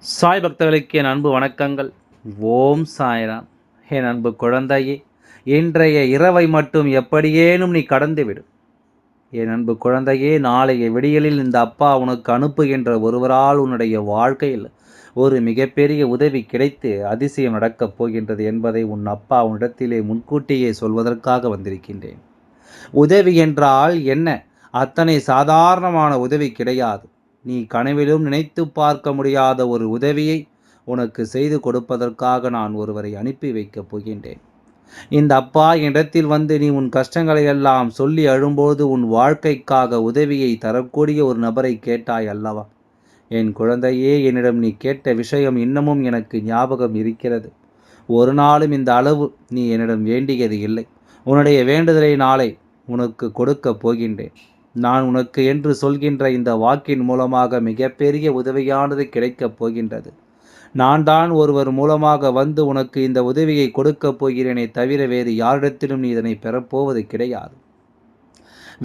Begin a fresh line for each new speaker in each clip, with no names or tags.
சாய் பக்தர்களுக்கு என் அன்பு வணக்கங்கள். ஓம் சாய்ராம். என் அன்பு குழந்தையே, இன்றைய இரவை மட்டும் எப்படியேனும் நீ கடந்துவிடு. என் அன்பு குழந்தையே, நாளைய விடியலில் இந்த அப்பா உனக்கு அனுப்புகின்ற ஒருவரால் உன்னுடைய வாழ்க்கையில் ஒரு மிகப்பெரிய உதவி கிடைத்து அதிசயம் நடக்கப் போகின்றது என்பதை உன் அப்பா உன்னிடத்திலே முன்கூட்டியே சொல்வதற்காக வந்திருக்கின்றேன். உதவி என்றால் என்ன? அத்தனை சாதாரணமான உதவி கிடையாது. நீ கனவிலும் நினைத்து பார்க்க முடியாத ஒரு உதவியை உனக்கு செய்து கொடுப்பதற்காக நான் ஒருவரை அனுப்பி வைக்கப் போகின்றேன். இந்த அப்பா இடத்தில் வந்து நீ உன் கஷ்டங்களை எல்லாம் சொல்லி அழும்போது உன் வாழ்க்கைக்காக உதவியை தரக்கூடிய ஒரு நபரை கேட்டாய் அல்லவா? என் குழந்தையே, என்னிடம் நீ கேட்ட விஷயம் இன்னமும் எனக்கு ஞாபகம் இருக்கிறது. ஒரு நாளும் இந்த அளவு நீ என்னிடம் வேண்டியது இல்லை. உன்னுடைய வேண்டுதலை நாளை உனக்கு கொடுக்கப் போகின்றேன். நான் உனக்கு என்று சொல்கின்ற இந்த வாக்கின் மூலமாக மிகப்பெரிய உதவியானது கிடைக்கப் போகின்றது. நான் தான் ஒருவர் மூலமாக வந்து உனக்கு இந்த உதவியை கொடுக்கப் போகிறேனே தவிர வேறு யாரிடத்திலும் நீ இதனை பெறப்போவது கிடையாது.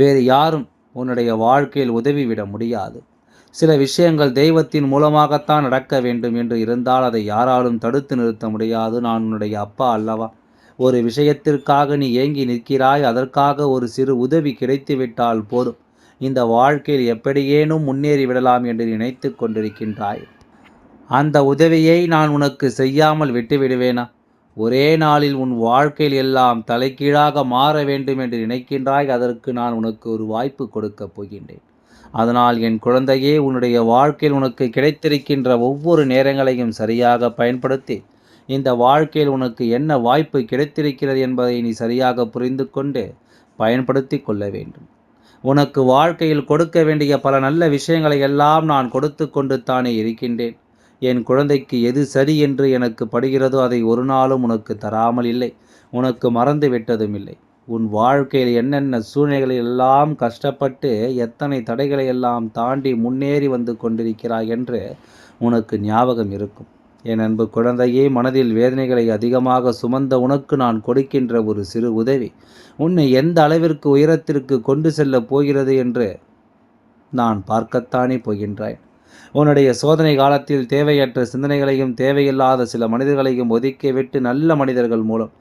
வேறு யாரும் உன்னுடைய வாழ்க்கையில் உதவிவிட முடியாது. சில விஷயங்கள் தெய்வத்தின் மூலமாகத்தான் நடக்க வேண்டும் என்று இருந்தால் அதை யாராலும் தடுத்து நிறுத்த முடியாது. நான் உன்னுடைய அப்பா அல்லவா? ஒரு விஷயத்திற்காக நீ ஏங்கி நிற்கிறாய், அதற்காக ஒரு சிறு உதவி கிடைத்துவிட்டால் போதும், இந்த வாழ்க்கையில் எப்படியேனும் முன்னேறி விடலாம் என்று நினைத்து கொண்டிருக்கின்றாய். அந்த உதவியை நான் உனக்கு செய்யாமல் விட்டுவிடுவேனா? ஒரே நாளில் உன் வாழ்க்கையில் எல்லாம் தலைகீழாக மாற வேண்டும் என்று நினைக்கின்றாய். அதற்கு நான் உனக்கு ஒரு வாய்ப்பு கொடுக்கப் போகின்றேன். அதனால் என் குழந்தையே, உன்னுடைய வாழ்க்கையில் உனக்கு கிடைத்திருக்கின்ற ஒவ்வொரு நேரங்களையும் சரியாக பயன்படுத்தி இந்த வாழ்க்கையில் உனக்கு என்ன வாய்ப்பு கிடைத்திருக்கிறது என்பதை நீ சரியாக புரிந்து கொண்டு பயன்படுத்தி கொள்ள வேண்டும். உனக்கு வாழ்க்கையில் கொடுக்க வேண்டிய பல நல்ல விஷயங்களை எல்லாம் நான் கொடுத்து கொண்டு தானே இருக்கின்றேன். என் குழந்தைக்கு எது சரி என்று எனக்கு படுகிறதோ அதை ஒரு நாளும் உனக்கு தராமல் இல்லை, உனக்கு மறந்து விட்டதும் இல்லை. உன் வாழ்க்கையில் என்னென்ன சூழ்நிலைகளில் எல்லாம் கஷ்டப்பட்டு எத்தனை தடைகளை எல்லாம் தாண்டி முன்னேறி வந்து கொண்டிருக்கிறாய் என்று உனக்கு ஞாபகம் இருக்கும். என் அன்பு குழந்தையே, மனதில் வேதனைகளை அதிகமாக சுமந்த உனக்கு நான் கொடுக்கின்ற ஒரு சிறு உதவி உன்னை எந்த அளவிற்கு உயரத்திற்கு கொண்டு செல்லப் போகிறது என்று நான் பார்க்கத்தானே போகின்றாய். உன்னுடைய சோதனை காலத்தில் தேவையற்ற சிந்தனைகளையும் தேவையில்லாத சில மனிதர்களையும் ஒதுக்கிவிட்டு நல்ல மனிதர்கள் மூலம்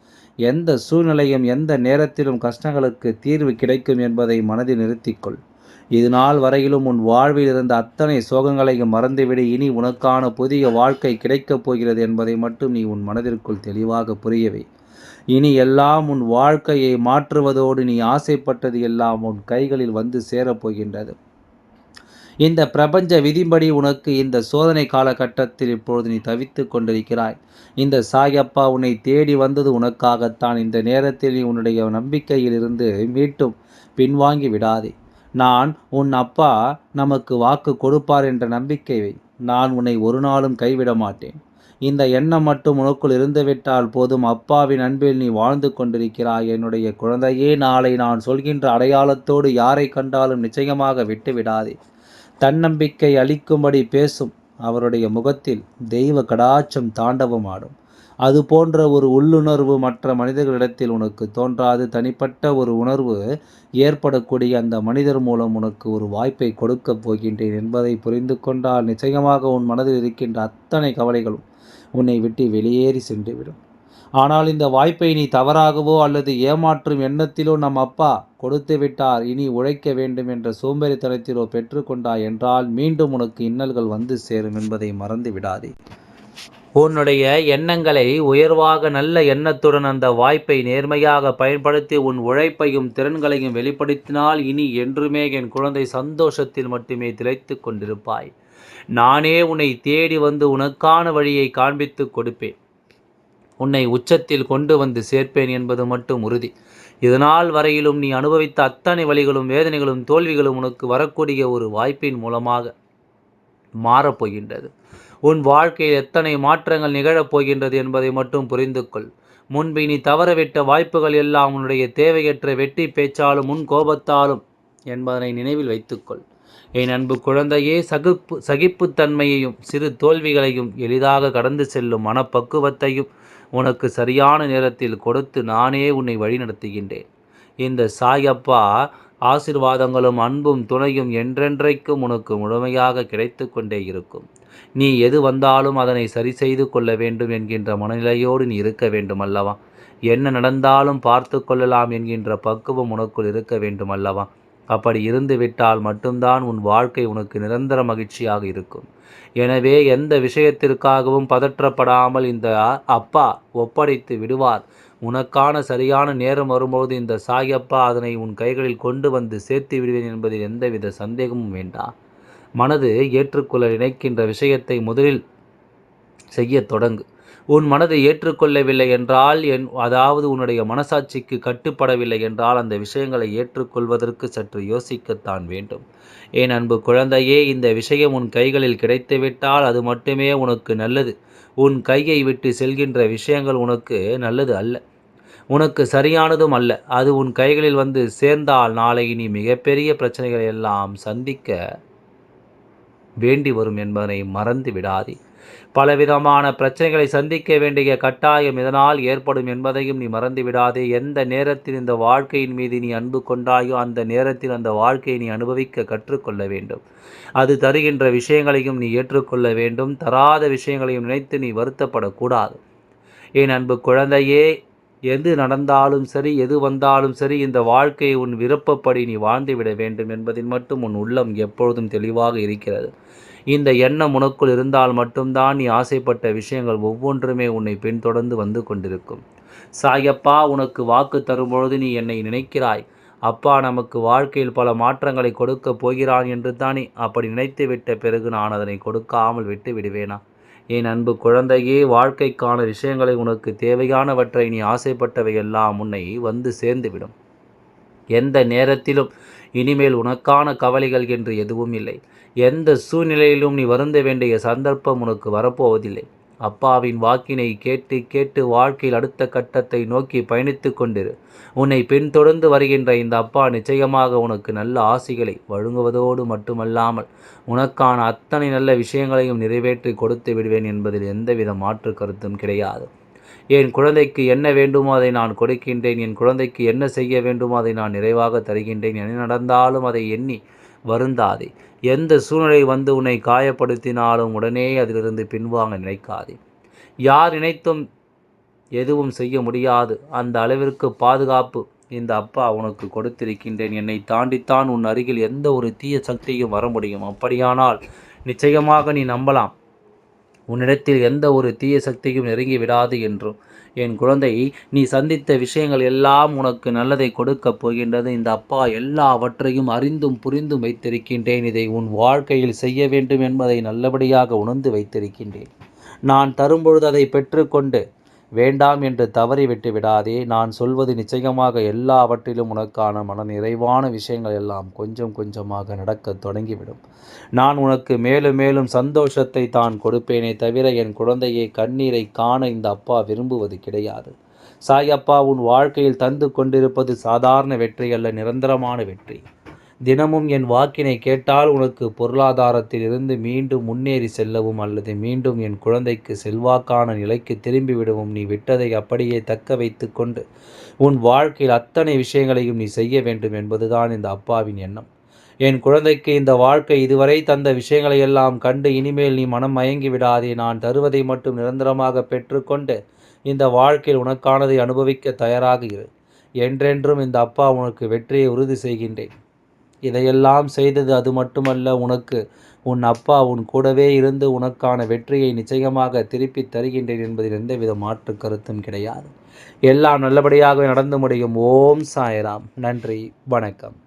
எந்த சூழ்நிலையும் எந்த நேரத்திலும் கஷ்டங்களுக்கு தீர்வு கிடைக்கும் என்பதை மனதில் நிறுத்திக்கொள். இது நாள் வரையிலும் உன் வாழ்வில் இருந்த அத்தனை சோகங்களையும் மறந்துவிடு. இனி உனக்கான புதிய வாழ்க்கை கிடைக்கப் போகிறது என்பதை மட்டும் நீ உன் மனதிற்குள் தெளிவாக புரியவை. இனி எல்லாம் உன் வாழ்க்கையை மாற்றுவதோடு நீ ஆசைப்பட்டது எல்லாம் உன் கைகளில் வந்து சேரப்போகின்றது. இந்த பிரபஞ்ச விதிப்படி உனக்கு இந்த சோதனை காலகட்டத்தில் இப்பொழுது நீ தவித்து கொண்டிருக்கிறாய். இந்த சாயப்பா உன்னை தேடி வந்தது உனக்காகத்தான். இந்த நேரத்தில் நீ உன்னுடைய நம்பிக்கையிலிருந்து மீட்டும் பின்வாங்கி விடாதே. நான் உன் அப்பா நமக்கு வாக்கு கொடுப்பார் என்ற நம்பிக்கை வை. நான் உன்னை ஒரு நாளும் கைவிட மாட்டேன். இந்த எண்ணம் மட்டும் உனக்குள் இருந்துவிட்டால் போதும். அப்பாவின் அன்பில் நீ வாழ்ந்து கொண்டிருக்கிறாய். என்னுடைய குழந்தையே, நாளை நான் சொல்கின்ற அடையாளத்தோடு யாரை கண்டாலும் நிச்சயமாக விட்டு விடாதே. தன்னம்பிக்கை அளிக்கும்படி பேசும் அவருடைய முகத்தில் தெய்வ கடாட்சம் தாண்டவமாடும். அது போன்ற ஒரு உள்ளுணர்வு மற்ற மனிதர்களிடத்தில் உனக்கு தோன்றாது. தனிப்பட்ட ஒரு உணர்வு ஏற்படக்கூடிய அந்த மனிதர் மூலம் உனக்கு ஒரு வாய்ப்பை கொடுக்கப் போகின்றேன் என்பதை புரிந்து கொண்டால் நிச்சயமாக உன் மனதில் இருக்கின்ற அத்தனை கவலைகளும் உன்னை விட்டு வெளியேறி சென்றுவிடும். ஆனால் இந்த வாய்ப்பை நீ தவறாகவோ அல்லது ஏமாற்றும் எண்ணத்திலோ நம் அப்பா கொடுத்து விட்டார், இனி உழைக்க வேண்டும் என்ற சோம்பேறித்தனத்திலோ பெற்றுக்கொண்டாய் என்றால் மீண்டும் உனக்கு இன்னல்கள் வந்து சேரும் என்பதை மறந்து விடாதே. உன்னுடைய எண்ணங்களை உயர்வாக நல்ல எண்ணத்துடன் அந்த வாய்ப்பை நேர்மையாக பயன்படுத்தி உன் உழைப்பையும் திறன்களையும் வெளிப்படுத்தினால் இனி என்றுமே என் குழந்தை சந்தோஷத்தில் மட்டுமே திளைத்து கொண்டிருப்பாய். நானே உன்னை தேடி வந்து உனக்கான வழியை காண்பித்து கொடுப்பேன். உன்னை உச்சத்தில் கொண்டு வந்து சேர்ப்பேன் என்பது மட்டும் உறுதி. இதனால் வரையிலும் நீ அனுபவித்த அத்தனை வழிகளும் வேதனைகளும் தோல்விகளும் உனக்கு வரக்கூடிய ஒரு வாய்ப்பின் மூலமாக மாறப்போகின்றது. உன் வாழ்க்கையில் எத்தனை மாற்றங்கள் நிகழப் போகின்றது என்பதை மட்டும் புரிந்து கொள். முன்பு நீ தவறவிட்ட வாய்ப்புகள் எல்லாம் உன்னுடைய தேவையற்ற வெட்டி பேச்சாலும் முன் கோபத்தாலும் என்பதனை நினைவில் வைத்துக்கொள். என் அன்பு குழந்தையே, சகிப்புத்தன்மையையும் சிறு தோல்விகளையும் எளிதாக கடந்து செல்லும் மனப்பக்குவத்தையும் உனக்கு சரியான நேரத்தில் கொடுத்து நானே உன்னை வழிநடத்துகின்றேன். இந்த சாயப்பா ஆசீர்வாதங்களும் அன்பும் துணையும் என்றென்றைக்கும் உனக்கு முழுமையாக கிடைத்து கொண்டே இருக்கும். நீ எது வந்தாலும் அதனை சரி செய்து கொள்ள வேண்டும் என்கின்ற மனநிலையோடு நீ இருக்க வேண்டும் அல்லவா? என்ன நடந்தாலும் பார்த்து கொள்ளலாம் என்கின்ற பக்குவம் உனக்குள் இருக்க வேண்டும் அல்லவா? அப்படி இருந்து விட்டால் மட்டும்தான் உன் வாழ்க்கை உனக்கு நிரந்தர மகிழ்ச்சியாக இருக்கும். எனவே எந்த விஷயத்திற்காகவும் பதற்றப்படாமல் இந்த அப்பா ஒப்படைத்து விடுவார். உனக்கான சரியான நேரம் வரும்போது இந்த சாயப்பா அதனை உன் கைகளில் கொண்டு வந்து சேர்த்து விடுவேன் என்பதில் எந்தவித சந்தேகமும் வேண்டாம். மனது ஏற்றுக்கொள்ள நினைக்கின்ற விஷயத்தை முதலில் செய்ய தொடங்கு. உன் மனதை ஏற்றுக்கொள்ளவில்லை என்றால், அதாவது உன்னுடைய மனசாட்சிக்கு கட்டுப்படவில்லை என்றால், அந்த விஷயங்களை ஏற்றுக்கொள்வதற்கு சற்று யோசிக்கத்தான் வேண்டும். என் அன்பு குழந்தையே, இந்த விஷயம் உன் கைகளில் கிடைத்துவிட்டால் அது மட்டுமே உனக்கு நல்லது. உன் கையை விட்டு செல்கின்ற விஷயங்கள் உனக்கு நல்லது அல்ல, உனக்கு சரியானதும் அல்ல. அது உன் கைகளில் வந்து சேர்ந்தால் நாளை நீ மிகப்பெரிய பிரச்சனைகளை எல்லாம் சந்திக்க வேண்டி வரும் என்பதனை மறந்து விடாதே. பலவிதமான பிரச்சனைகளை சந்திக்க வேண்டிய கட்டாயம் இதனால் ஏற்படும் என்பதையும் நீ மறந்து விடாதே. எந்த நேரத்தில் இந்த வாழ்க்கையின் மீது நீ அன்பு கொண்டாயோ அந்த நேரத்தில் அந்த வாழ்க்கையை நீ அனுபவிக்க கற்றுக்கொள்ள வேண்டும். அது தருகின்ற விஷயங்களையும் நீ ஏற்றுக்கொள்ள வேண்டும். தராத விஷயங்களையும் நினைத்து நீ வருத்தப்படக்கூடாது. என் அன்பு குழந்தையே, எது நடந்தாலும் சரி, எது வந்தாலும் சரி, இந்த வாழ்க்கையை உன் விருப்பப்படி நீ வாழ்ந்துவிட வேண்டும் என்பதில் மட்டும் உன் உள்ளம் எப்பொழுதும் தெளிவாக இருக்கிறது. இந்த எண்ணம் உனக்குள் இருந்தால் மட்டும்தான் நீ ஆசைப்பட்ட விஷயங்கள் ஒவ்வொன்றுமே உன்னை பின்தொடர்ந்து வந்து கொண்டிருக்கும். சாயப்பா உனக்கு வாக்கு தரும்பொழுது நீ என்னை நினைக்கிறாய். அப்பா நமக்கு வாழ்க்கையில் பல மாற்றங்களை கொடுக்க போகிறான் என்று தானே. அப்படி நினைத்து விட்ட பிறகு நான் அதனை கொடுக்காமல் விட்டு விடுவேனா? என் அன்பு குழந்தையே, வாழ்க்கைக்கான விஷயங்களை உனக்கு தேவையானவற்றை நீ ஆசைப்பட்டவை எல்லாம் உன்னை வந்து சேர்ந்துவிடும். எந்த நேரத்திலும் இனிமேல் உனக்கான கவலைகள் என்று எதுவும் இல்லை. எந்த சூழ்நிலையிலும் நீ வருந்த வேண்டிய சந்தர்ப்பம் உனக்கு வரப்போவதில்லை. அப்பாவின் வாக்கினை கேட்டு கேட்டு வாழ்க்கையில் அடுத்த கட்டத்தை நோக்கி பயணித்து கொண்டிரு. உன்னை பின்தொடர்ந்து வருகின்ற இந்த அப்பா நிச்சயமாக உனக்கு நல்ல ஆசிகளை வழங்குவதோடு மட்டுமல்லாமல் உனக்கான அத்தனை நல்ல விஷயங்களையும் நிறைவேற்றி கொடுத்து விடுவேன் என்பதில் எந்தவித மாற்று கருத்தும் கிடையாது. என் குழந்தைக்கு என்ன வேண்டுமோ அதை நான் கொடுக்கின்றேன். என் குழந்தைக்கு என்ன செய்ய வேண்டுமோ அதை நான் நிறைவாக தருகின்றேன். என்ன நடந்தாலும் அதை எண்ணி வருந்தாதே. எந்த சூழ்நிலை வந்து உன்னை காயப்படுத்தினாலும் உடனே அதிலிருந்து பின்வாங்க நினைக்காதே. யார் நினைத்தும் எதுவும் செய்ய முடியாது அந்த அளவிற்கு பாதுகாப்பு இந்த அப்பா உனக்கு கொடுத்திருக்கின்றேன். என்னை தாண்டித்தான் உன் அருகில் எந்த ஒரு தீய சக்தியும் வர முடியும். அப்படியானால் நிச்சயமாக நீ நம்பலாம், உன்னிடத்தில் எந்த ஒரு தீய சக்தியும் நெருங்கி விடாது என்றும். என் குழந்தை, நீ சந்தித்த விஷயங்கள் எல்லாம் உனக்கு நல்லதை கொடுக்கப் போகின்றது. இந்த அப்பா எல்லாவற்றையும் அறிந்தும் புரிந்தும் வைத்திருக்கின்றேன். இதை உன் வாழ்க்கையில் செய்ய வேண்டும் என்பதை நல்லபடியாக உணர்ந்து வைத்திருக்கின்றேன். நான் தரும்பொழுது அதை பெற்றுக்கொண்டு வேண்டாம் என்று தவறிவிட்டு விடாதே. நான் சொல்வது நிச்சயமாக எல்லாவற்றிலும் உனக்கான மன நிறைவான விஷயங்கள் எல்லாம் கொஞ்சம் கொஞ்சமாக நடக்க தொடங்கிவிடும். நான் உனக்கு மேலும் மேலும் சந்தோஷத்தை தான் கொடுப்பேனே தவிர என் குழந்தையை கண்ணீரை காண இந்த அப்பா விரும்புவது கிடையாது. சாயப்பா உன் வாழ்க்கையில் தந்து கொண்டிருப்பது சாதாரண வெற்றி அல்ல, நிரந்தரமான வெற்றி. தினமும் என் வாக்கினை கேட்டால் உனக்கு பொருளாதாரத்தில் இருந்து மீண்டும் முன்னேறி செல்லவும் அல்லது மீண்டும் என் குழந்தைக்கு செல்வாக்கான நிலைக்கு திரும்பிவிடவும் நீ விட்டதை அப்படியே தக்க வைத்து கொண்டு உன் வாழ்க்கையில் அத்தனை விஷயங்களையும் நீ செய்ய வேண்டும் என்பதுதான் இந்த அப்பாவின் எண்ணம். என் குழந்தைக்கு இந்த வாழ்க்கை இதுவரை தந்த விஷயங்களை எல்லாம் கண்டு இனிமேல் நீ மனம் மயங்கி விடாதே. நான் தருவதை மட்டும் நிரந்தரமாக பெற்றுக்கொண்டு இந்த வாழ்க்கையில் உனக்கானதை அனுபவிக்க தயாராக இரு. என்றென்றும் இந்த அப்பா உனக்கு வெற்றியை உறுதி செய்கின்றேன். இதையெல்லாம் செய்தது அது மட்டுமல்ல, உனக்கு உன் அப்பா உன் கூடவே இருந்து உனக்கான வெற்றியை நிச்சயமாக திருப்பி தருகின்றேன் என்பதில் எந்தவித மாற்று கருத்தும் கிடையாது. எல்லாம் நல்லபடியாக நடந்து முடியும். ஓம் சாய்ராம். நன்றி, வணக்கம்.